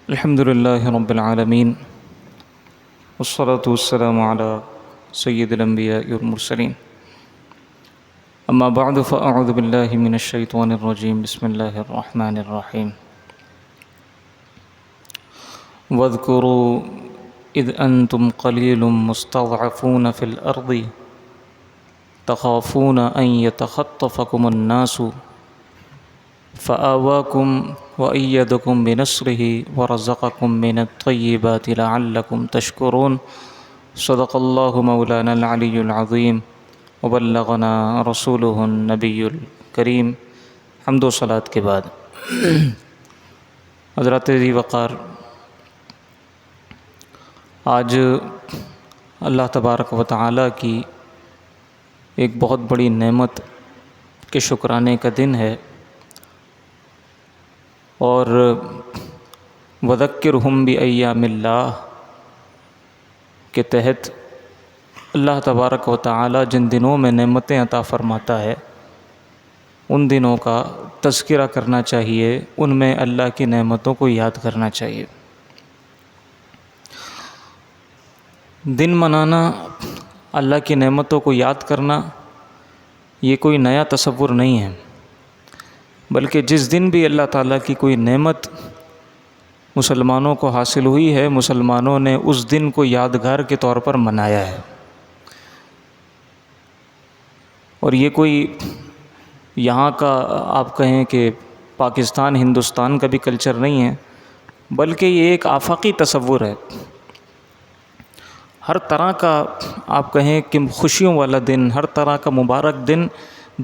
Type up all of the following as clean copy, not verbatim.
الحمد لله رب العالمين والصلاة والسلام على سيد الأنبياء والمرسلين أما بعد فأعوذ بالله من الشيطان الرجيم بسم الله الرحمن الرحيم واذكروا إذ أنتم قليل مستضعفون في الأرض تخافون أن يتخطفكم الناس فآواكم وأيدكم بنصره ورزقكم من الطيبات لعلكم تشكرون صدق الله مولانا العلي العظيم وبلغنا رسوله النبي الكريم حمد و صلاة کے بعد حضرات ذی وقار، آج اللہ تبارک و تعالیٰ کی ایک بہت بڑی نعمت کے شکرانے کا دن ہے، اور وذکرہم بایام اللہ کے تحت اللہ تبارک و تعالیٰ جن دنوں میں نعمتیں عطا فرماتا ہے ان دنوں کا تذکرہ کرنا چاہیے، ان میں اللہ کی نعمتوں کو یاد کرنا چاہیے۔ دن منانا، اللہ کی نعمتوں کو یاد کرنا، یہ کوئی نیا تصور نہیں ہے، بلکہ جس دن بھی اللہ تعالیٰ کی کوئی نعمت مسلمانوں کو حاصل ہوئی ہے، مسلمانوں نے اس دن کو یادگار کے طور پر منایا ہے۔ اور یہ کوئی یہاں کا آپ کہیں کہ پاکستان ہندوستان کا بھی کلچر نہیں ہے، بلکہ یہ ایک آفاقی تصور ہے۔ ہر طرح کا آپ کہیں کہ خوشیوں والا دن، ہر طرح کا مبارک دن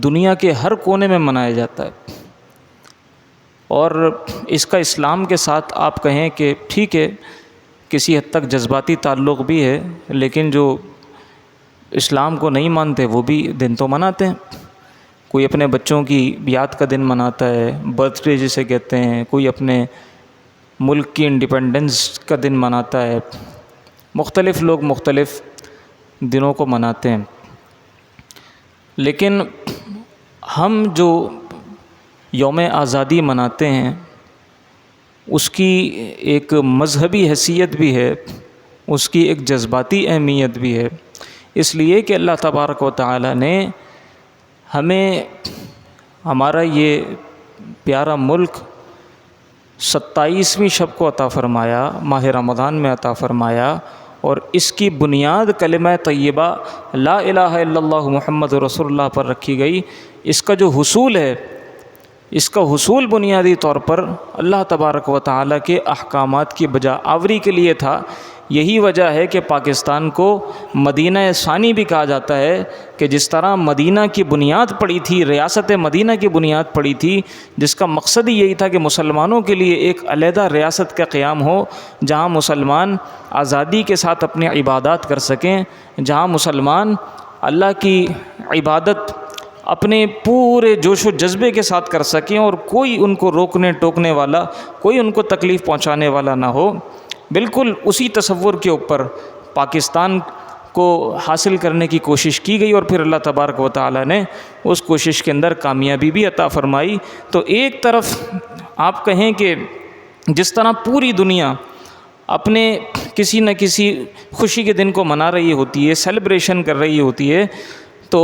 دنیا کے ہر کونے میں منایا جاتا ہے، اور اس کا اسلام کے ساتھ آپ کہیں کہ ٹھیک ہے کسی حد تک جذباتی تعلق بھی ہے، لیکن جو اسلام کو نہیں مانتے وہ بھی دن تو مناتے ہیں۔ کوئی اپنے بچوں کی یاد کا دن مناتا ہے، برتھ ڈے جسے کہتے ہیں، کوئی اپنے ملک کی انڈیپنڈنس کا دن مناتا ہے، مختلف لوگ مختلف دنوں کو مناتے ہیں، لیکن ہم جو یوم آزادی مناتے ہیں اس کی ایک مذہبی حیثیت بھی ہے، اس کی ایک جذباتی اہمیت بھی ہے، اس لیے کہ اللہ تبارک و تعالیٰ نے ہمیں ہمارا یہ پیارا ملک 27ویں شب کو عطا فرمایا، ماہ رمضان میں عطا فرمایا، اور اس کی بنیاد کلمہ طیبہ لا الہ الا اللہ محمد رسول اللہ پر رکھی گئی۔ اس کا جو حصول ہے، اس کا حصول بنیادی طور پر اللہ تبارک و تعالیٰ کے احکامات کی بجا آوری کے لیے تھا۔ یہی وجہ ہے کہ پاکستان کو مدینہ ثانی بھی کہا جاتا ہے، کہ جس طرح مدینہ کی بنیاد پڑی تھی، ریاست مدینہ کی بنیاد پڑی تھی، جس کا مقصد ہی یہی تھا کہ مسلمانوں کے لیے ایک علیحدہ ریاست کا قیام ہو، جہاں مسلمان آزادی کے ساتھ اپنے عبادات کر سکیں، جہاں مسلمان اللہ کی عبادت اپنے پورے جوش و جذبے کے ساتھ کر سکیں، اور کوئی ان کو روکنے ٹوکنے والا، کوئی ان کو تکلیف پہنچانے والا نہ ہو۔ بالکل اسی تصور کے اوپر پاکستان کو حاصل کرنے کی کوشش کی گئی، اور پھر اللہ تبارک و تعالیٰ نے اس کوشش کے اندر کامیابی بھی عطا فرمائی۔ تو ایک طرف آپ کہیں کہ جس طرح پوری دنیا اپنے کسی نہ کسی خوشی کے دن کو منا رہی ہوتی ہے، سیلیبریشن کر رہی ہوتی ہے، تو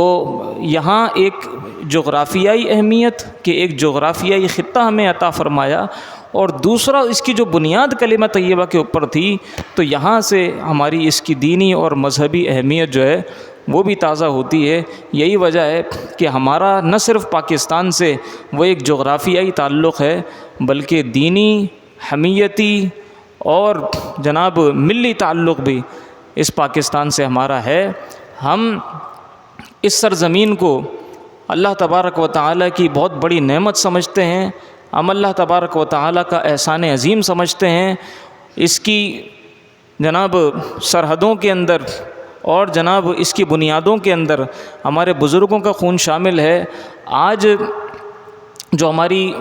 یہاں ایک جغرافیائی اہمیت کہ ایک جغرافیائی خطہ ہمیں عطا فرمایا، اور دوسرا اس کی جو بنیاد کلمہ طیبہ کے اوپر تھی، تو یہاں سے ہماری اس کی دینی اور مذہبی اہمیت جو ہے وہ بھی تازہ ہوتی ہے۔ یہی وجہ ہے کہ ہمارا نہ صرف پاکستان سے وہ ایک جغرافیائی تعلق ہے، بلکہ دینی، حمیتی اور جناب ملی تعلق بھی اس پاکستان سے ہمارا ہے۔ ہم اس سرزمین کو اللہ تبارک و تعالیٰ کی بہت بڑی نعمت سمجھتے ہیں، ہم اللہ تبارک و تعالیٰ کا احسان عظیم سمجھتے ہیں۔ اس کی جناب سرحدوں کے اندر اور جناب اس کی بنیادوں کے اندر ہمارے بزرگوں کا خون شامل ہے۔ آج جو ہماری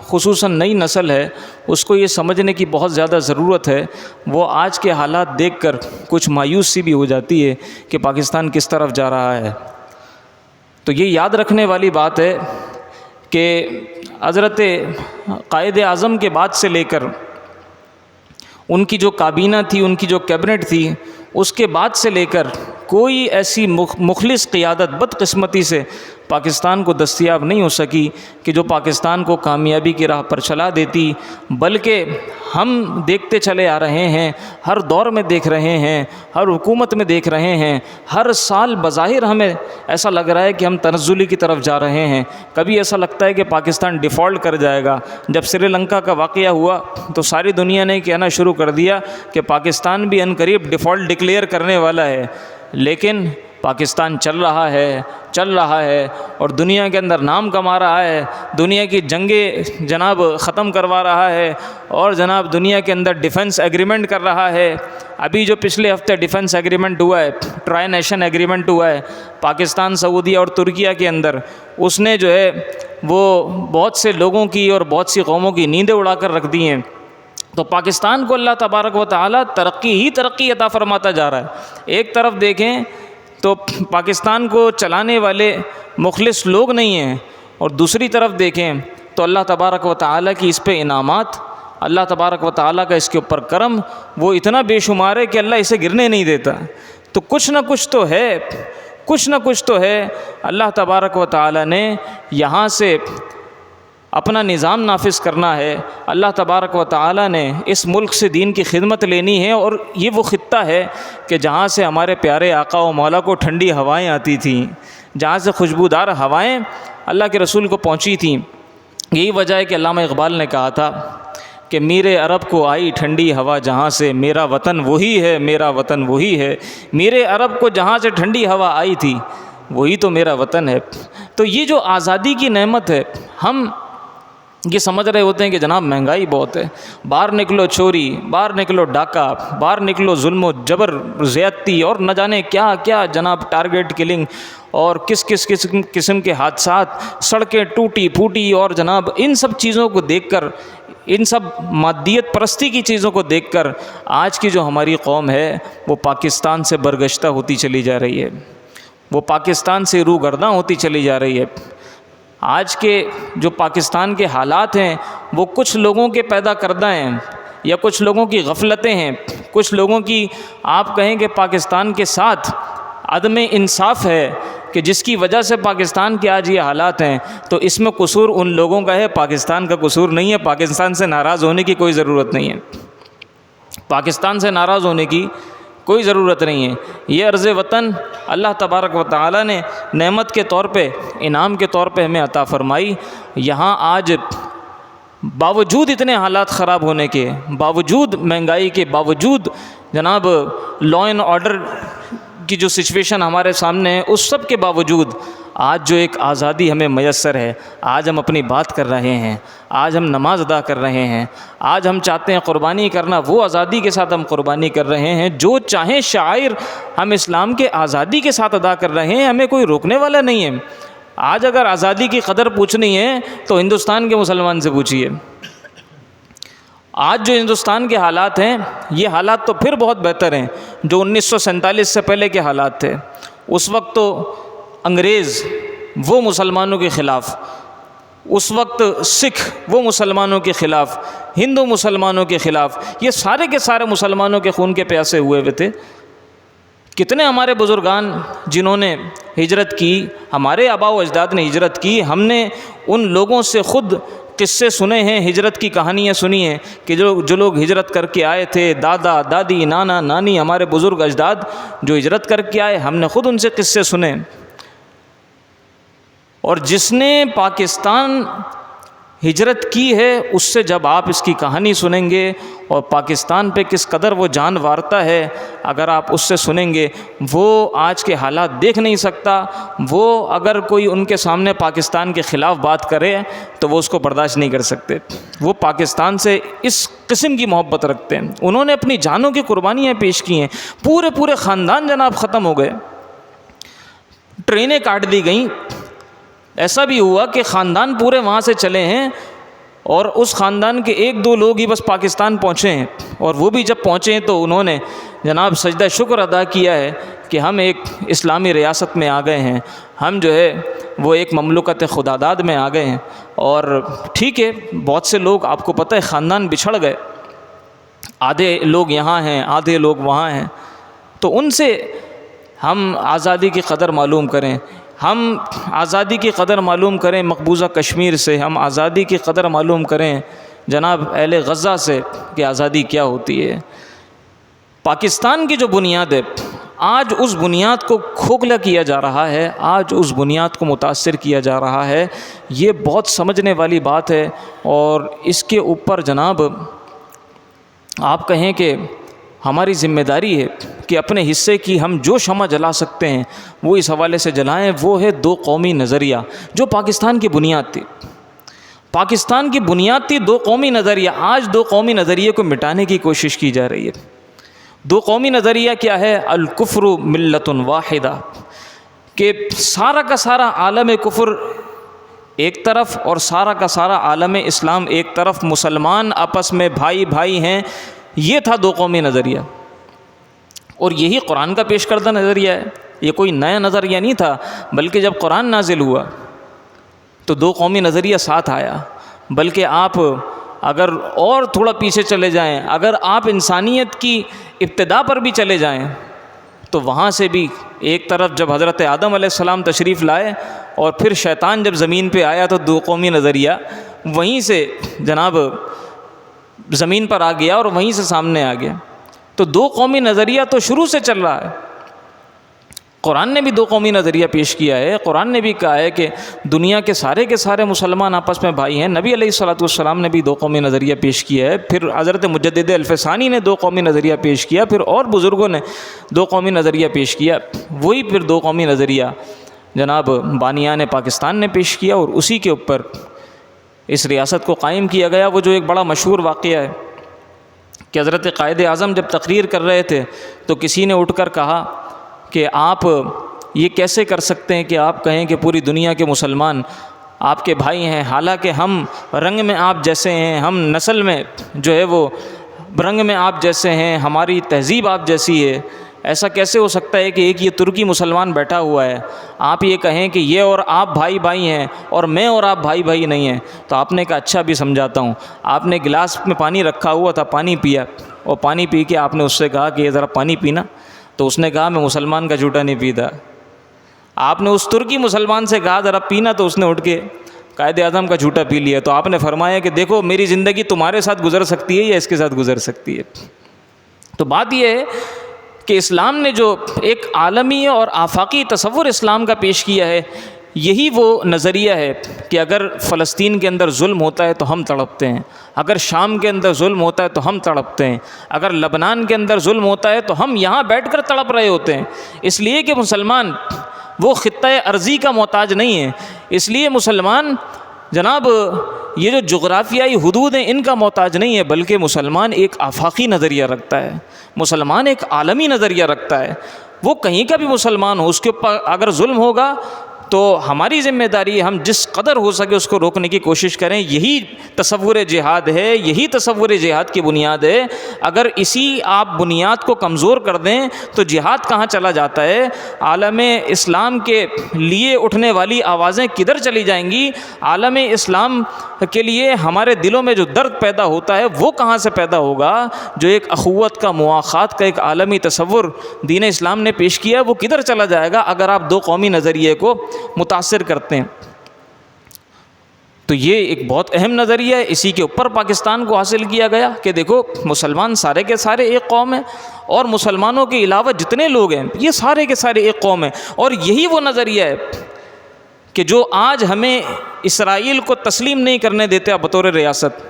خصوصاً نئی نسل ہے اس کو یہ سمجھنے کی بہت زیادہ ضرورت ہے۔ وہ آج کے حالات دیکھ کر کچھ مایوس سی بھی ہو جاتی ہے کہ پاکستان کس طرف جا رہا ہے۔ تو یہ یاد رکھنے والی بات ہے کہ حضرت قائد اعظم کے بعد سے لے کر ان کی جو کابینہ تھی، ان کی جو کیبنٹ تھی، اس کے بعد سے لے کر کوئی ایسی مخلص قیادت بدقسمتی سے پاکستان کو دستیاب نہیں ہو سکی کہ جو پاکستان کو کامیابی کی راہ پر چلا دیتی، بلکہ ہم دیکھتے چلے آ رہے ہیں، ہر دور میں دیکھ رہے ہیں، ہر حکومت میں دیکھ رہے ہیں، ہر سال بظاہر ہمیں ایسا لگ رہا ہے کہ ہم تنزلی کی طرف جا رہے ہیں۔ کبھی ایسا لگتا ہے کہ پاکستان ڈیفالٹ کر جائے گا۔ جب سری لنکا کا واقعہ ہوا تو ساری دنیا نے کہنا شروع کر دیا کہ پاکستان بھی عنقریب ڈیفالٹ ڈکلیئر کرنے والا ہے، لیکن پاکستان چل رہا ہے اور دنیا کے اندر نام کما رہا ہے، دنیا کی جنگیں جناب ختم کروا رہا ہے، اور جناب دنیا کے اندر ڈیفنس ایگریمنٹ کر رہا ہے۔ ابھی جو پچھلے ہفتے ڈیفنس ایگریمنٹ ہوا ہے، ٹرائی نیشن ایگریمنٹ ہوا ہے پاکستان، سعودیہ اور ترکیہ کے اندر، اس نے جو ہے وہ بہت سے لوگوں کی اور بہت سی قوموں کی نیندیں اڑا کر رکھ دی ہیں۔ تو پاکستان کو اللہ تبارک و تعالیٰ ترقی عطا فرماتا جا رہا ہے۔ ایک طرف دیکھیں تو پاکستان کو چلانے والے مخلص لوگ نہیں ہیں، اور دوسری طرف دیکھیں تو اللہ تبارک و تعالیٰ کی اس پہ انعامات، اللہ تبارک و تعالیٰ کا اس کے اوپر کرم وہ اتنا بے شمار ہے کہ اللہ اسے گرنے نہیں دیتا۔ تو کچھ نہ کچھ تو ہے اللہ تبارک و تعالیٰ نے یہاں سے اپنا نظام نافذ کرنا ہے۔ اللہ تبارک و تعالیٰ نے اس ملک سے دین کی خدمت لینی ہے، اور یہ وہ خطہ ہے کہ جہاں سے ہمارے پیارے آقا و مولا کو ٹھنڈی ہوائیں آتی تھیں، جہاں سے خوشبودار ہوائیں اللہ کے رسول کو پہنچی تھیں۔ یہی وجہ ہے کہ علامہ اقبال نے کہا تھا کہ میرے عرب کو آئی ٹھنڈی ہوا جہاں سے، میرا وطن وہی ہے، میرا وطن وہی ہے۔ میرے عرب کو جہاں سے ٹھنڈی ہوا آئی تھی وہی تو میرا وطن ہے۔ تو یہ جو آزادی کی نعمت ہے، ہم یہ سمجھ رہے ہوتے ہیں کہ جناب مہنگائی بہت ہے، باہر نکلو چوری، باہر نکلو ڈاکہ، باہر نکلو ظلم و جبر، زیادتی اور نہ جانے کیا کیا جناب، ٹارگٹ کلنگ اور کس قسم کے حادثات، سڑکیں ٹوٹی پھوٹی، اور جناب ان سب چیزوں کو دیکھ کر، ان سب مادیت پرستی کی چیزوں کو دیکھ کر آج کی جو ہماری قوم ہے وہ پاکستان سے برگشتہ ہوتی چلی جا رہی ہے، وہ پاکستان سے روگرداں ہوتی چلی جا رہی ہے۔ آج کے جو پاکستان کے حالات ہیں وہ کچھ لوگوں کے پیدا کردہ ہیں، یا کچھ لوگوں کی غفلتیں ہیں، کچھ لوگوں کی آپ کہیں کہ پاکستان کے ساتھ عدم انصاف ہے کہ جس کی وجہ سے پاکستان کے آج یہ حالات ہیں۔ تو اس میں قصور ان لوگوں کا ہے، پاکستان کا قصور نہیں ہے۔ پاکستان سے ناراض ہونے کی کوئی ضرورت نہیں ہے، پاکستان سے ناراض ہونے کی کوئی ضرورت نہیں ہے۔ یہ عرض وطن اللہ تبارک و تعالیٰ نے نعمت کے طور پہ، انعام کے طور پہ ہمیں عطا فرمائی۔ یہاں آج باوجود اتنے حالات خراب ہونے کے، باوجود مہنگائی کے، باوجود جناب لا اینڈ آرڈر کی جو سچویشن ہمارے سامنے ہے، اس سب کے باوجود آج جو ایک آزادی ہمیں میسر ہے، آج ہم اپنی بات کر رہے ہیں، آج ہم نماز ادا کر رہے ہیں، آج ہم چاہتے ہیں قربانی کرنا، وہ آزادی کے ساتھ ہم قربانی کر رہے ہیں۔ جو چاہیں شعائر ہم اسلام کے آزادی کے ساتھ ادا کر رہے ہیں، ہمیں کوئی روکنے والا نہیں ہے۔ آج اگر آزادی کی قدر پوچھنی ہے تو ہندوستان کے مسلمان سے پوچھیے۔ آج جو ہندوستان کے حالات ہیں، یہ حالات تو پھر بہت بہتر ہیں جو 1947 سے پہلے کے حالات تھے۔ اس وقت تو انگریز وہ مسلمانوں کے خلاف، اس وقت سکھ وہ مسلمانوں کے خلاف، ہندو مسلمانوں کے خلاف، یہ سارے کے سارے مسلمانوں کے خون کے پیاسے ہوئے ہوئے تھے۔ کتنے ہمارے بزرگان جنہوں نے ہجرت کی، ہمارے آباء و اجداد نے ہجرت کی، ہم نے ان لوگوں سے خود قصے سنے ہیں، ہجرت کی کہانیاں سنی ہیں کہ جو لوگ ہجرت کر کے آئے تھے، دادا دادی نانا نانی، ہمارے بزرگ اجداد جو ہجرت کر کے آئے، ہم نے خود ان سے قصے سنے۔ اور جس نے پاکستان ہجرت کی ہے، اس سے جب آپ اس کی کہانی سنیں گے اور پاکستان پہ کس قدر وہ جان وارتا ہے، اگر آپ اس سے سنیں گے، وہ آج کے حالات دیکھ نہیں سکتا۔ وہ اگر کوئی ان کے سامنے پاکستان کے خلاف بات کرے تو وہ اس کو برداشت نہیں کر سکتے۔ وہ پاکستان سے اس قسم کی محبت رکھتے ہیں، انہوں نے اپنی جانوں کی قربانیاں پیش کی ہیں، پورے خاندان جناب ختم ہو گئے، ٹرینیں کاٹ دی گئیں۔ ایسا بھی ہوا کہ خاندان پورے وہاں سے چلے ہیں اور اس خاندان کے ایک دو لوگ ہی بس پاکستان پہنچے ہیں، اور وہ بھی جب پہنچے ہیں تو انہوں نے جناب سجدہ شکر ادا کیا ہے کہ ہم ایک اسلامی ریاست میں آ گئے ہیں، ہم جو ہے وہ ایک مملکت خداداد میں آ گئے ہیں۔ اور ٹھیک ہے، بہت سے لوگ آپ کو پتہ ہے خاندان بچھڑ گئے، آدھے لوگ یہاں ہیں آدھے لوگ وہاں ہیں، تو ان سے ہم آزادی کی قدر معلوم کریں، ہم آزادی کی قدر معلوم کریں مقبوضہ کشمیر سے، ہم آزادی کی قدر معلوم کریں جناب اہل غزہ سے کہ آزادی کیا ہوتی ہے۔ پاکستان کی جو بنیاد ہے آج اس بنیاد کو کھوکھلا کیا جا رہا ہے، آج اس بنیاد کو متاثر کیا جا رہا ہے، یہ بہت سمجھنے والی بات ہے۔ اور اس کے اوپر جناب آپ کہیں کہ ہماری ذمہ داری ہے کہ اپنے حصے کی ہم جو شمع جلا سکتے ہیں وہ اس حوالے سے جلائیں، وہ ہے دو قومی نظریہ جو پاکستان کی بنیاد تھی۔ پاکستان کی بنیاد تھی دو قومی نظریہ، آج دو قومی نظریے کو مٹانے کی کوشش کی جا رہی ہے۔ دو قومی نظریہ کیا ہے؟ الکفر ملت واحدہ، کہ سارا کا سارا عالم کفر ایک طرف اور سارا کا سارا عالم اسلام ایک طرف، مسلمان آپس میں بھائی بھائی ہیں، یہ تھا دو قومی نظریہ۔ اور یہی قرآن کا پیش کردہ نظریہ ہے، یہ کوئی نیا نظریہ نہیں تھا، بلکہ جب قرآن نازل ہوا تو دو قومی نظریہ ساتھ آیا۔ بلکہ آپ اگر اور تھوڑا پیچھے چلے جائیں، اگر آپ انسانیت کی ابتدا پر بھی چلے جائیں تو وہاں سے بھی ایک طرف جب حضرت آدم علیہ السلام تشریف لائے اور پھر شیطان جب زمین پہ آیا تو دو قومی نظریہ وہیں سے جناب زمین پر آ گیا اور وہیں سے سامنے آ گیا۔ تو دو قومی نظریہ تو شروع سے چل رہا ہے۔ قرآن نے بھی دو قومی نظریہ پیش کیا ہے، قرآن نے بھی کہا ہے کہ دنیا کے سارے مسلمان آپس میں بھائی ہیں۔ نبی علیہ الصلوۃ والسلام نے بھی دو قومی نظریہ پیش کیا ہے، پھر حضرت مجدد الفسانی نے دو قومی نظریہ پیش کیا، پھر اور بزرگوں نے دو قومی نظریہ پیش کیا، وہی پھر دو قومی نظریہ جناب بانیان پاکستان نے پیش کیا، اور اسی کے اوپر اس ریاست کو قائم کیا گیا۔ وہ جو ایک بڑا مشہور واقعہ ہے کہ حضرت قائد اعظم جب تقریر کر رہے تھے تو کسی نے اٹھ کر کہا کہ آپ یہ کیسے کر سکتے ہیں کہ آپ کہیں کہ پوری دنیا کے مسلمان آپ کے بھائی ہیں، حالانکہ ہم رنگ میں آپ جیسے ہیں، ہم نسل میں جو ہے وہ رنگ میں آپ جیسے ہیں، ہماری تہذیب آپ جیسی ہے، ایسا کیسے ہو سکتا ہے کہ ایک یہ ترکی مسلمان بیٹھا ہوا ہے، آپ یہ کہیں کہ یہ اور آپ بھائی بھائی ہیں اور میں اور آپ بھائی بھائی نہیں ہیں؟ تو آپ نے کہا اچھا بھی سمجھاتا ہوں۔ آپ نے گلاس میں پانی رکھا ہوا تھا، پانی پیا، اور پانی پی کے آپ نے اس سے کہا کہ یہ ذرا پانی پینا، تو اس نے کہا میں مسلمان کا جھوٹا نہیں پیتا۔ آپ نے اس ترکی مسلمان سے کہا ذرا پینا، تو اس نے اٹھ کے قائد اعظم کا جھوٹا پی لیا۔ تو آپ نے فرمایا کہ دیکھو میری زندگی تمہارے ساتھ گزر سکتی ہے یا اس کے ساتھ گزر سکتی ہے۔ تو بات یہ ہے کہ اسلام نے جو ایک عالمی اور آفاقی تصور اسلام کا پیش کیا ہے، یہی وہ نظریہ ہے کہ اگر فلسطین کے اندر ظلم ہوتا ہے تو ہم تڑپتے ہیں، اگر شام کے اندر ظلم ہوتا ہے تو ہم تڑپتے ہیں، اگر لبنان کے اندر ظلم ہوتا ہے تو ہم یہاں بیٹھ کر تڑپ رہے ہوتے ہیں۔ اس لیے کہ مسلمان وہ خطہ ارضی کا محتاج نہیں ہے، اس لیے مسلمان جناب یہ جو جغرافیائی حدود ہیں ان کا محتاج نہیں ہے، بلکہ مسلمان ایک آفاقی نظریہ رکھتا ہے، مسلمان ایک عالمی نظریہ رکھتا ہے۔ وہ کہیں کا بھی مسلمان ہو، اس کے اوپر اگر ظلم ہوگا تو ہماری ذمہ داری ہے ہم جس قدر ہو سکے اس کو روکنے کی کوشش کریں۔ یہی تصور جہاد ہے، یہی تصور جہاد کی بنیاد ہے۔ اگر اسی آپ بنیاد کو کمزور کر دیں تو جہاد کہاں چلا جاتا ہے؟ عالم اسلام کے لیے اٹھنے والی آوازیں کدھر چلی جائیں گی؟ عالم اسلام کے لیے ہمارے دلوں میں جو درد پیدا ہوتا ہے وہ کہاں سے پیدا ہوگا؟ جو ایک اخوت کا، مواخات کا ایک عالمی تصور دین اسلام نے پیش کیا ہے وہ کدھر چلا جائے گا اگر آپ دو قومی نظریے کو متاثر کرتے ہیں؟ تو یہ ایک بہت اہم نظریہ ہے، اسی کے اوپر پاکستان کو حاصل کیا گیا کہ دیکھو مسلمان سارے کے سارے ایک قوم ہیں، اور مسلمانوں کے علاوہ جتنے لوگ ہیں یہ سارے کے سارے ایک قوم ہیں۔ اور یہی وہ نظریہ ہے کہ جو آج ہمیں اسرائیل کو تسلیم نہیں کرنے دیتے بطور ریاست۔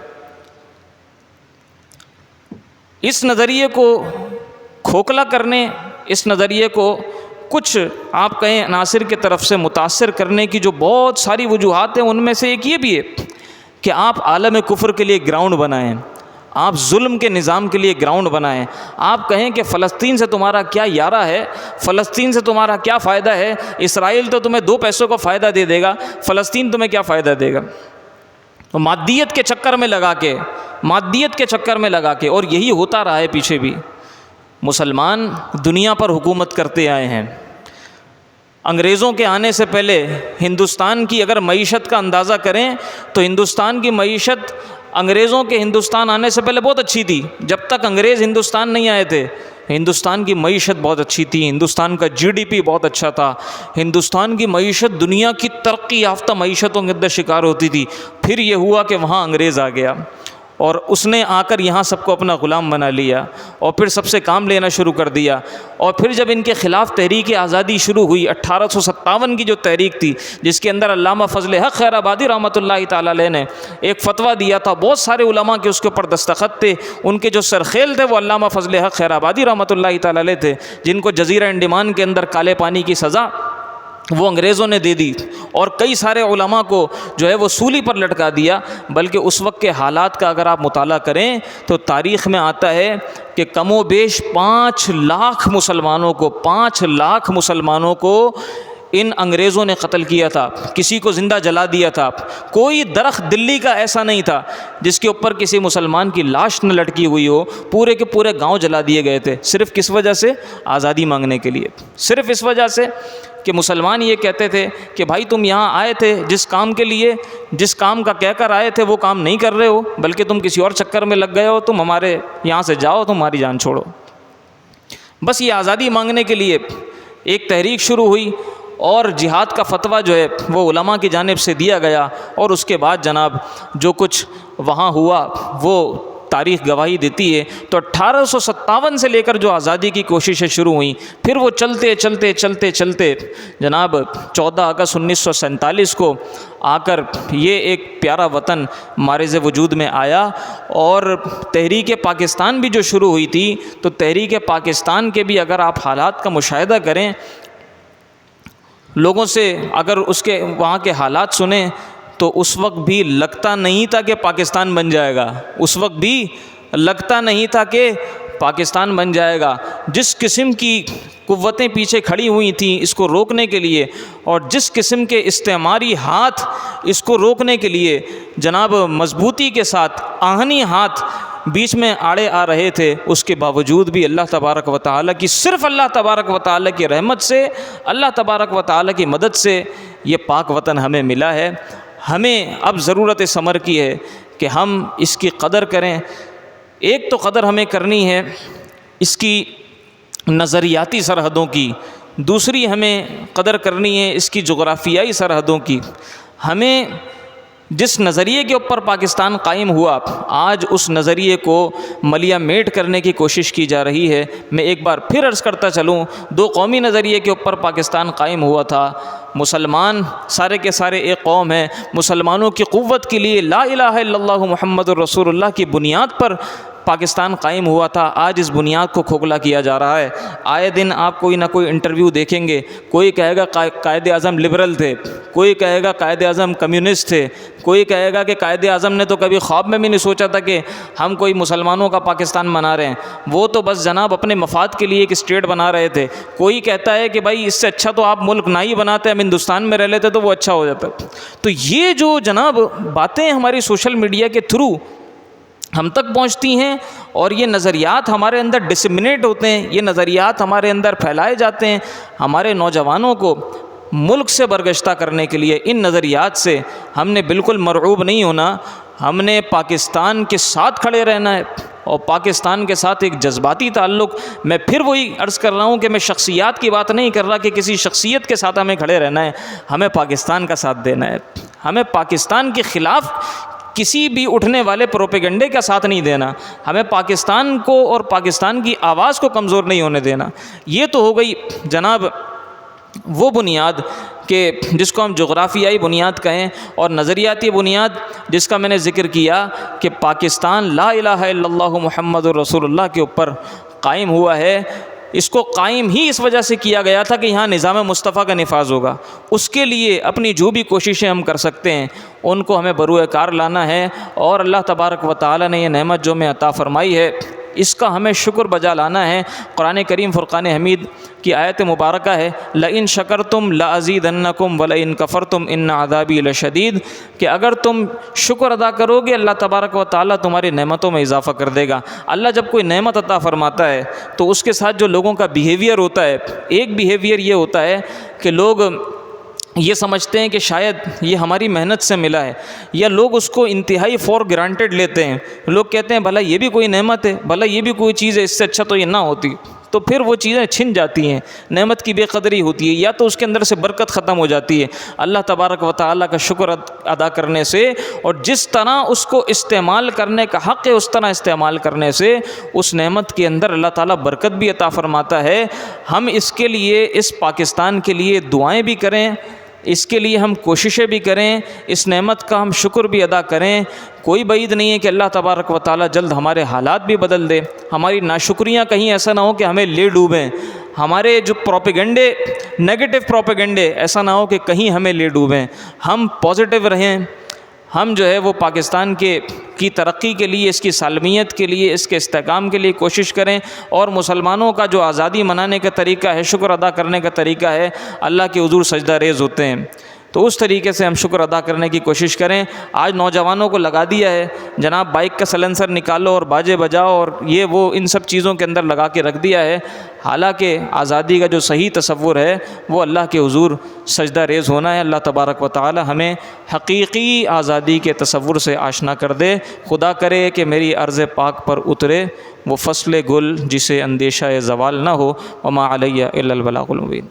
اس نظریے کو کھوکھلا کرنے، اس نظریے کو کچھ آپ کہیں عناصر کی طرف سے متاثر کرنے کی جو بہت ساری وجوہات ہیں، ان میں سے ایک یہ بھی ہے کہ آپ عالم کفر کے لیے گراؤنڈ بنائیں، آپ ظلم کے نظام کے لیے گراؤنڈ بنائیں، آپ کہیں کہ فلسطین سے تمہارا کیا یارہ ہے، فلسطین سے تمہارا کیا فائدہ ہے، اسرائیل تو تمہیں 2 پیسوں کا فائدہ دے دے گا، فلسطین تمہیں کیا فائدہ دے گا؟ تو مادیت کے چکر میں لگا کے، مادیت کے چکر میں لگا کے، اور یہی ہوتا رہا ہے پیچھے بھی۔ مسلمان دنیا پر حکومت کرتے آئے ہیں۔ انگریزوں کے آنے سے پہلے ہندوستان کی اگر معیشت کا اندازہ کریں تو ہندوستان کی معیشت انگریزوں کے ہندوستان آنے سے پہلے بہت اچھی تھی. جب تک انگریز ہندوستان نہیں آئے تھے ہندوستان کی معیشت بہت اچھی تھی, ہندوستان کا GDP بہت اچھا تھا, ہندوستان کی معیشت دنیا کی ترقی یافتہ معیشتوں کے اندر شکار ہوتی تھی. پھر یہ ہوا کہ وہاں انگریز آ گیا اور اس نے آ کر یہاں سب کو اپنا غلام بنا لیا اور پھر سب سے کام لینا شروع کر دیا. اور پھر جب ان کے خلاف تحریک آزادی شروع ہوئی 1857 کی جو تحریک تھی, جس کے اندر علامہ فضل حق خیر آبادی رحمۃ اللہ تعالیٰ علیہ نے ایک فتویٰ دیا تھا, بہت سارے علماء کے اس کے اوپر دستخط تھے, ان کے جو سرخیل تھے وہ علامہ فضل حق خیر آبادی رحمۃ اللہ تعالیٰ علیہ تھے, جن کو جزیرہ انڈمان کے اندر کالے پانی کی سزا وہ انگریزوں نے دے دی اور کئی سارے علماء کو جو ہے وہ سولی پر لٹکا دیا. بلکہ اس وقت کے حالات کا اگر آپ مطالعہ کریں تو تاریخ میں آتا ہے کہ کم و بیش 5 لاکھ مسلمانوں کو ان انگریزوں نے قتل کیا تھا, کسی کو زندہ جلا دیا تھا. کوئی درخت دلی کا ایسا نہیں تھا جس کے اوپر کسی مسلمان کی لاش نہ لٹکی ہوئی ہو. پورے کے پورے گاؤں جلا دیے گئے تھے. صرف کس وجہ سے؟ آزادی مانگنے کے لیے. صرف اس وجہ سے کہ مسلمان یہ کہتے تھے کہ بھائی تم یہاں آئے تھے جس کام کے لیے, جس کام کا کہہ کر آئے تھے وہ کام نہیں کر رہے ہو, بلکہ تم کسی اور چکر میں لگ گئے ہو, تم ہمارے یہاں سے جاؤ, تمہاری جان چھوڑو. بس یہ آزادی مانگنے کے لیے ایک تحریک شروع ہوئی اور جہاد کا فتویٰ جو ہے وہ علماء کی جانب سے دیا گیا. اور اس کے بعد جناب جو کچھ وہاں ہوا وہ تاریخ گواہی دیتی ہے. تو 1857 سے لے کر جو آزادی کی کوششیں شروع ہوئیں, پھر وہ چلتے جناب 14 اگست 1947 کو آ کر یہ ایک پیارا وطن مارز وجود میں آیا. اور تحریک پاکستان بھی جو شروع ہوئی تھی, تو تحریک پاکستان کے بھی اگر آپ حالات کا مشاہدہ کریں, لوگوں سے اگر اس کے وہاں کے حالات سنیں, تو اس وقت بھی لگتا نہیں تھا کہ پاکستان بن جائے گا. اس وقت بھی لگتا نہیں تھا کہ پاکستان بن جائے گا. جس قسم کی قوتیں پیچھے کھڑی ہوئی تھیں اس کو روکنے کے لیے, اور جس قسم کے استعماری ہاتھ اس کو روکنے کے لیے جناب مضبوطی کے ساتھ آہنی ہاتھ بیچ میں آڑے آ رہے تھے, اس کے باوجود بھی اللہ تبارک و تعالیٰ کی, صرف اللہ تبارک و تعالیٰ کی رحمت سے, اللہ تبارک و تعالیٰ کی مدد سے یہ پاک وطن ہمیں ملا ہے. ہمیں اب ضرورت ثمر کی ہے کہ ہم اس کی قدر کریں. ایک تو قدر ہمیں کرنی ہے اس کی نظریاتی سرحدوں کی, دوسری ہمیں قدر کرنی ہے اس کی جغرافیائی سرحدوں کی. ہمیں جس نظریے کے اوپر پاکستان قائم ہوا, آج اس نظریے کو ملیا میٹ کرنے کی کوشش کی جا رہی ہے. میں ایک بار پھر عرض کرتا چلوں, 2 قومی نظریے کے اوپر پاکستان قائم ہوا تھا. مسلمان سارے کے سارے ایک قوم ہیں. مسلمانوں کی قوت کے لیے لا الہ الا اللہ محمد الرسول اللہ کی بنیاد پر پاکستان قائم ہوا تھا. آج اس بنیاد کو کھوکھلا کیا جا رہا ہے. آئے دن آپ کوئی نہ کوئی انٹرویو دیکھیں گے, کوئی کہے گا قائد اعظم لبرل تھے, کوئی کہے گا قائد اعظم کمیونسٹ تھے, کوئی کہے گا کہ قائد اعظم نے تو کبھی خواب میں بھی نہیں سوچا تھا کہ ہم کوئی مسلمانوں کا پاکستان بنا رہے ہیں, وہ تو بس جناب اپنے مفاد کے لیے ایک اسٹیٹ بنا رہے تھے. کوئی کہتا ہے کہ بھائی اس سے اچھا تو آپ ملک نہ ہی بناتے, ہم ہندوستان میں رہ لیتے تو وہ اچھا ہو جاتا. تو یہ جو جناب باتیں ہماری سوشل میڈیا کے تھرو ہم تک پہنچتی ہیں اور یہ نظریات ہمارے اندر ڈسمنیٹ ہوتے ہیں, یہ نظریات ہمارے اندر پھیلائے جاتے ہیں. ہمارے نوجوانوں کو ملک سے برگشتہ کرنے کے لیے ان نظریات سے ہم نے بالکل مرعوب نہیں ہونا. ہم نے پاکستان کے ساتھ کھڑے رہنا ہے اور پاکستان کے ساتھ ایک جذباتی تعلق. میں پھر وہی عرض کر رہا ہوں کہ میں شخصیات کی بات نہیں کر رہا کہ کسی شخصیت کے ساتھ ہمیں کھڑے رہنا ہے, ہمیں پاکستان کا ساتھ دینا ہے. ہمیں پاکستان کے خلاف کسی بھی اٹھنے والے پروپیگنڈے کا ساتھ نہیں دینا. ہمیں پاکستان کو اور پاکستان کی آواز کو کمزور نہیں ہونے دینا. یہ تو ہو گئی جناب وہ بنیاد کہ جس کو ہم جغرافیائی بنیاد کہیں, اور نظریاتی بنیاد جس کا میں نے ذکر کیا کہ پاکستان لا الہ الا اللہ محمد الرسول اللہ کے اوپر قائم ہوا ہے. اس کو قائم ہی اس وجہ سے کیا گیا تھا کہ یہاں نظام مصطفیٰ کا نفاذ ہوگا. اس کے لیے اپنی جو بھی کوششیں ہم کر سکتے ہیں ان کو ہمیں بروئے کار لانا ہے. اور اللہ تبارک و تعالی نے یہ نعمت جو میں عطا فرمائی ہے اس کا ہمیں شکر بجا لانا ہے. قرآن کریم فرقان حمید کی آیت مبارکہ ہے لئن شکرتم لازیدنکم ولئن کفرتم ان عذابی لشدید, کہ اگر تم شکر ادا کرو گے اللہ تبارک و تعالیٰ تمہاری نعمتوں میں اضافہ کر دے گا. اللہ جب کوئی نعمت عطا فرماتا ہے تو اس کے ساتھ جو لوگوں کا بیہیویئر ہوتا ہے, ایک بیہیویئر یہ ہوتا ہے کہ لوگ یہ سمجھتے ہیں کہ شاید یہ ہماری محنت سے ملا ہے، یا لوگ اس کو انتہائی فور گرانٹیڈ لیتے ہیں۔ لوگ کہتے ہیں بھلا یہ بھی کوئی نعمت ہے، بھلا یہ بھی کوئی چیز ہے، اس سے اچھا تو یہ نہ ہوتی، تو پھر وہ چیزیں چھن جاتی ہیں، نعمت کی بے قدری ہوتی ہے، یا تو اس کے اندر سے برکت ختم ہو جاتی ہے۔ اللہ تبارک و تعالیٰ کا شکر ادا کرنے سے، اور جس طرح اس کو استعمال کرنے کا حق ہے اس طرح استعمال کرنے سے، اس نعمت کے اندر اللہ تعالیٰ برکت بھی عطا فرماتا ہے۔ ہم اس کے لیے، اس پاکستان کے لیے دعائیں بھی کریں، اس کے لیے ہم کوششیں بھی کریں، اس نعمت کا ہم شکر بھی ادا کریں۔ کوئی بعید نہیں ہے کہ اللہ تبارک و تعالیٰ جلد ہمارے حالات بھی بدل دے، ہماری ناشکریاں کہیں ایسا نہ ہو کہ ہمیں لے ڈوبیں، ہمارے جو پروپیگنڈے، نیگیٹو پروپیگنڈے ایسا نہ ہو کہ کہیں ہمیں لے ڈوبیں۔ ہم پازیٹیو رہیں، ہم جو ہے وہ پاکستان کی ترقی کے لیے، اس کی سالمیت کے لیے، اس کے استحکام کے لیے کوشش کریں، اور مسلمانوں کا جو آزادی منانے کا طریقہ ہے، شکر ادا کرنے کا طریقہ ہے، اللہ کے حضور سجدہ ریز ہوتے ہیں، تو اس طریقے سے ہم شکر ادا کرنے کی کوشش کریں۔ آج نوجوانوں کو لگا دیا ہے جناب بائک کا سلنسر نکالو اور باجے بجاؤ اور یہ وہ ان سب چیزوں کے اندر لگا کے رکھ دیا ہے، حالانکہ آزادی کا جو صحیح تصور ہے وہ اللہ کے حضور سجدہ ریز ہونا ہے۔ اللہ تبارک و تعالی ہمیں حقیقی آزادی کے تصور سے آشنا کر دے۔ خدا کرے کہ میری عرض پاک پر اترے وہ فصل گل جسے اندیشہ زوال نہ ہو۔ وما علیہ الا البلاغ المبین۔